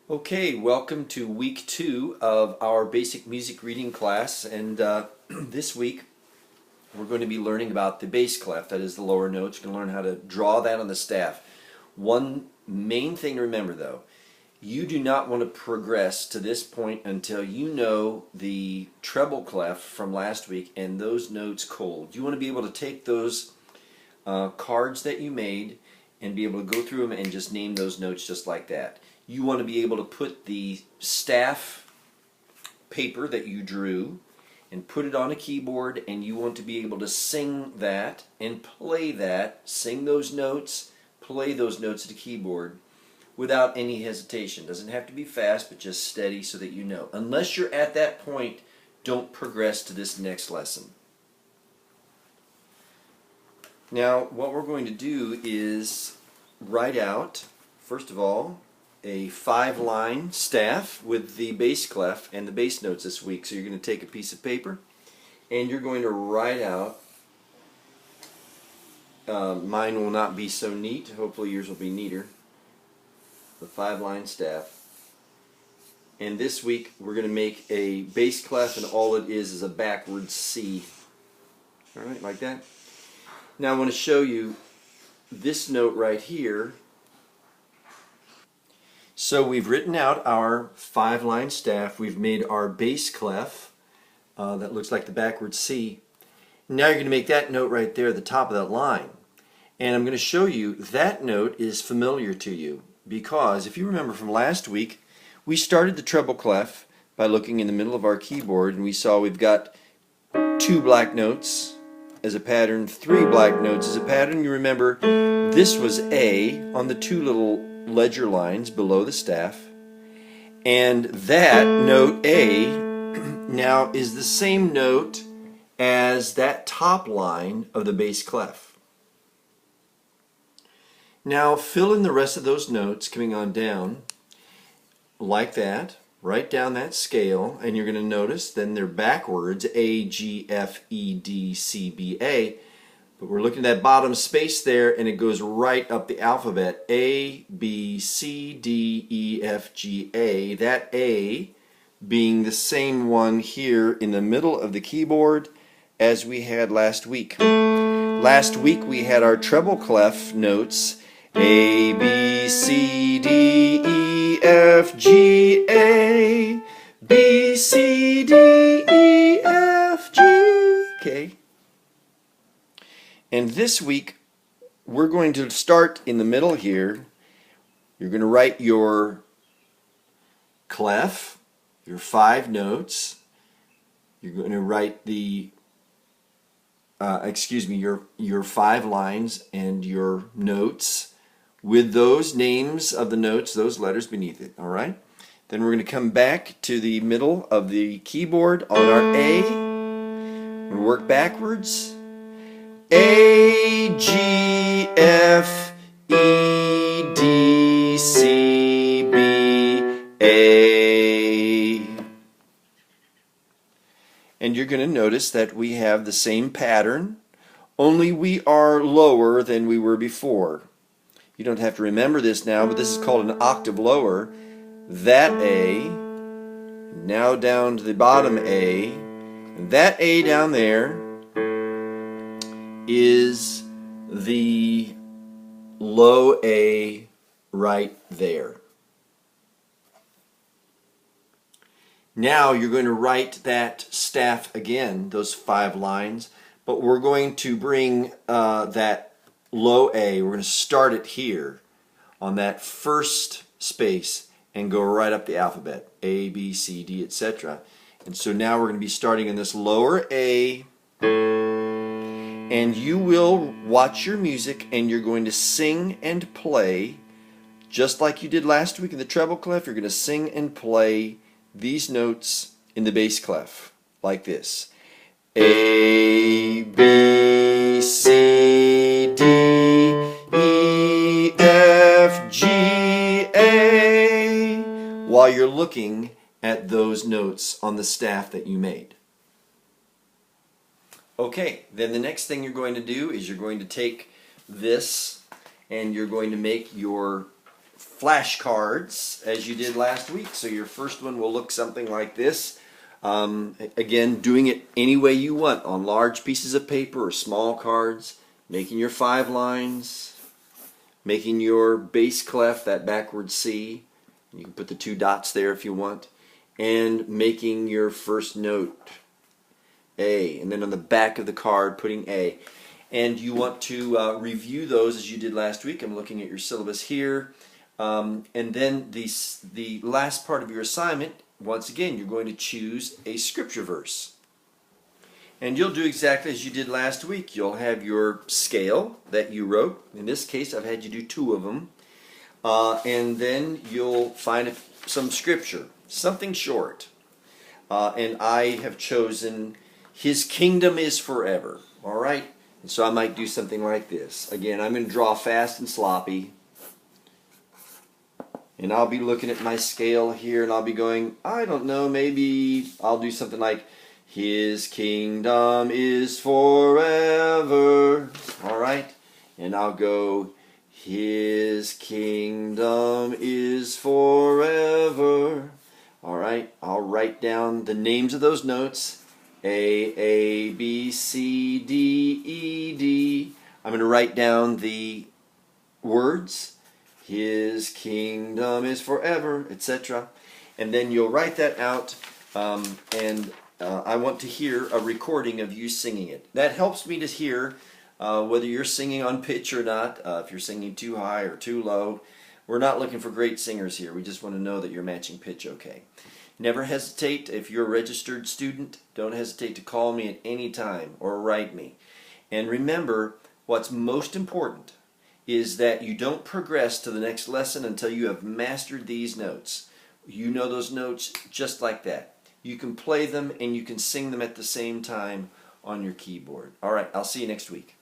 Okay, welcome to week 2 of our basic music reading class, and this week we're going to be learning about the bass clef, that is the lower notes. You're going to learn how to draw that on the staff. One main thing to remember though, you do not want to progress to this point until you know the treble clef from last week and those notes cold. You want to be able to take those cards that you made and be able to go through them and just name those notes just like that. You want to be able to put the staff paper that you drew and put it on a keyboard, and you want to be able to sing that and play that, sing those notes, play those notes at a keyboard without any hesitation. Doesn't have to be fast, but just steady so that you know. Unless you're at that point, don't progress to this next lesson. Now, what we're going to do is write out, first of all, a 5-line staff with the bass clef and the bass notes this week. So you're going to take a piece of paper and you're going to write out, mine will not be so neat, hopefully yours will be neater, the 5-line staff. And this week we're going to make a bass clef, and all it is a backwards C. Alright, like that. Now I want to show you this note right here. So we've written out our 5-line staff. We've made our bass clef that looks like the backwards C. Now you're going to make that note right there at the top of that line. And I'm going to show you that note is familiar to you because if you remember from last week, we started the treble clef by looking in the middle of our keyboard, and we saw we've got 2 black notes as a pattern, 3 black notes as a pattern. You remember this was A on the 2 little ledger lines below the staff, and that note A now is the same note as that top line of the bass clef. Now fill in the rest of those notes coming on down like that. Write down that scale, and you're going to notice then they're backwards, A, G, F, E, D, C, B, A. But we're looking at that bottom space there, and it goes right up the alphabet. A, B, C, D, E, F, G, A. That A being the same one here in the middle of the keyboard as we had last week. Last week we had our treble clef notes. A, B, C, D, E, F, G, A. B, C, D, E, F, G, K. And this week, we're going to start in the middle here. You're going to write your clef, your 5 notes. You're going to write the, your 5 lines and your notes with those names of the notes, those letters beneath it. All right? Then we're going to come back to the middle of the keyboard on our A. We're going to work backwards. A, G, F, E, D, C, B, A. And you're going to notice that we have the same pattern, only we are lower than we were before. You don't have to remember this now, but this is called an octave lower. That A, now down to the bottom A, and that A down there is the low A right there. Now you're going to write that staff again, those 5 lines, but we're going to bring that low A, we're going to start it here on that first space and go right up the alphabet, A, B, C, D, etc. And so now we're going to be starting in this lower A, and you will watch your music and you're going to sing and play just like you did last week in the treble clef. You're going to sing and play these notes in the bass clef like this. A, B, C, D, E, F, G, A, while you're looking at those notes on the staff that you made. Okay, then the next thing you're going to do is you're going to take this and you're going to make your flashcards as you did last week. So your first one will look something like this. Again, doing it any way you want, on large pieces of paper or small cards, making your 5 lines, making your bass clef, that backward C. You can put the 2 dots there if you want, and making your first note, A, and then on the back of the card putting A. And you want to review those as you did last week. I'm looking at your syllabus here. And then the last part of your assignment, once again, you're going to choose a scripture verse. And you'll do exactly as you did last week. You'll have your scale that you wrote. In this case, I've had you do 2 of them. And then you'll find some scripture, something short. And I have chosen, His kingdom is forever. All right? And so I might do something like this. Again, I'm going to draw fast and sloppy. And I'll be looking at my scale here, and I'll be going, I don't know, maybe I'll do something like, His kingdom is forever. All right? And I'll go, His kingdom is forever. All right? I'll write down the names of those notes. A, B, C, D, E, D. I'm going to write down the words. His kingdom is forever, etc. And then you'll write that out, and I want to hear a recording of you singing it. That helps me to hear whether you're singing on pitch or not, if you're singing too high or too low. We're not looking for great singers here. We just want to know that you're matching pitch okay. Never hesitate, if you're a registered student, don't hesitate to call me at any time or write me. And remember, what's most important is that you don't progress to the next lesson until you have mastered these notes. You know those notes just like that. You can play them and you can sing them at the same time on your keyboard. All right, I'll see you next week.